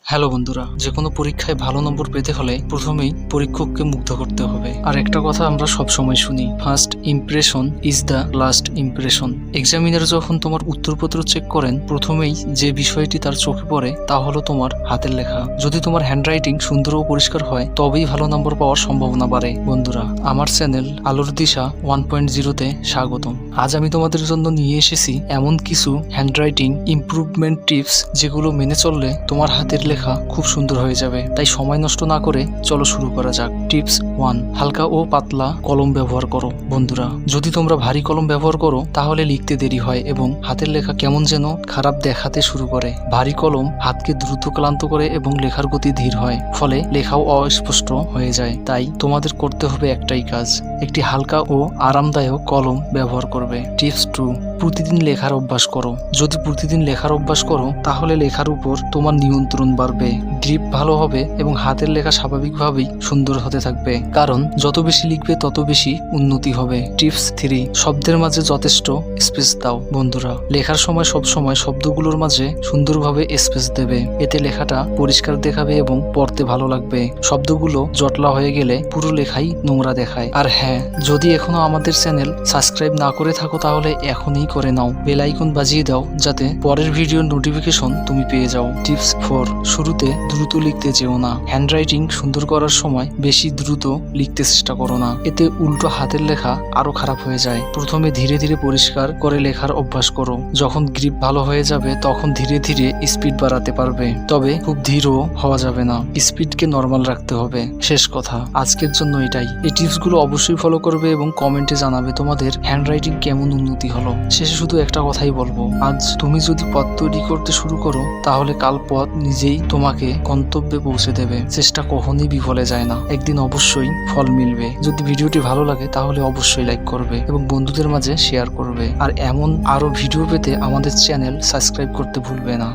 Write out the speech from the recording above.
Hello বন্ধুরা, যে কোনো পরীক্ষায় ভালো নম্বর পেতে হলে প্রথমেই পরীক্ষককে মুগ্ধ করতে হবে। আর একটা কথা আমরা সব সময় শুনি, first impression is the last impression. Examiner যখন তোমার উত্তরপত্র চেক করেন, প্রথমেই যে বিষয়টি তার চোখে পড়ে তা হলো তোমার হাতের লেখা। যদি তোমার হ্যান্ডরাইটিং সুন্দর ও পরিষ্কার হয়, তবেই ভালো নম্বর পাওয়ার সম্ভাবনা বাড়ে। বন্ধুরা, আমার চ্যানেল আলোর দিশা 1.0-তে স্বাগতম। আজ আমি তোমাদের জন্য নিয়ে এসেছি এমন কিছু হ্যান্ডরাইটিং ইমপ্রুভমেন্ট টিপস, যেগুলো মেনে চললে তোমার হাতের লেখা খুব সুন্দর হয়ে যাবে। তাই সময় নষ্ট না করে চলো শুরু করা যাক। টিপস 1, হালকা ও পাতলা কলম ব্যবহার করো। বন্ধুরা, যদি তোমরা ভারী কলম ব্যবহার করো তাহলে লিখতে দেরি হয় এবং হাতের লেখা কেমন যেন খারাপ দেখাতে শুরু করে। ভারী কলম হাতকে দ্রুত ক্লান্ত করে এবং লেখার গতি ধীর হয়, ফলে লেখাও অস্পষ্ট হয়ে যায়। তাই তোমাদের করতে হবে একটাই কাজ, একটি হালকা ও আরামদায়ক কলম ব্যবহার করবে। টিপস 2, প্রতিদিন লেখার অভ্যাস করো। যদি প্রতিদিন লেখার অভ্যাস করো তাহলে লেখার উপর তোমার নিয়ন্ত্রণ বাড়বে, গ্রিপ ভালো হবে এবং হাতের লেখা স্বাভাবিকভাবেই সুন্দর হতে থাকবে। কারণ যত বেশি লিখবে তত বেশি উন্নতি হবে। টিপস 3, শব্দের মাঝে যথেষ্ট স্পেস দাও। বন্ধুরা, লেখার সময় সবসময় শব্দগুলোর মাঝে সুন্দরভাবে স্পেস দেবে। এতে লেখাটা পরিষ্কার দেখাবে এবং পড়তে ভালো লাগবে। শব্দগুলো জটলা হয়ে গেলে পুরো লেখাই নোংরা দেখায়। আর হ্যাঁ, যদি এখনো আমাদের চ্যানেল সাবস্ক্রাইব না করে থাকো তাহলে এখনই করে নাও, বেল আইকন বাজিয়ে দাও যাতে পরের ভিডিওর নোটিফিকেশন তুমি পেয়ে যাও। টিপস 4, শুরুতে দ্রুত লিখতে যেও না। হ্যান্ডরাইটিং সুন্দর করার সময় বেশি দ্রুত লিখতে চেষ্টা করো না, এতে উল্টো হাতের লেখা আরো খারাপ হয়ে যায়। প্রথমে ধীরে ধীরে পরিষ্কার করে লেখার অভ্যাস করো। যখন গ্রিপ ভালো হয়ে যাবে তখন ধীরে ধীরে স্পিড বাড়াতে পারবে, তবে খুব ধীরও হওয়া যাবে না, স্পিডকে নর্মাল রাখতে হবে। শেষ কথা, আজকের জন্য এটাই। এই টিপসগুলো অবশ্যই ফলো করবে এবং কমেন্টে জানাবে তোমাদের হ্যান্ডরাইটিং কেমন উন্নতি হলো। শেষে শুধু একটা কথাই বলবো, আজ তুমি যদি পথ তৈরি করতে শুরু করো তাহলে কাল পথ নিজেই তোমাকে গন্তব্যে পৌঁছে দেবে। চেষ্টা কখনই বিফলে যায় না, একদিন অবশ্যই ফল মিলবে। যদি ভিডিওটি ভালো লাগে তাহলে অবশ্যই লাইক করবে এবং বন্ধুদের মাঝে শেয়ার করবে। আর এমন আরো ভিডিও পেতে আমাদের চ্যানেল সাবস্ক্রাইব করতে ভুলবে না।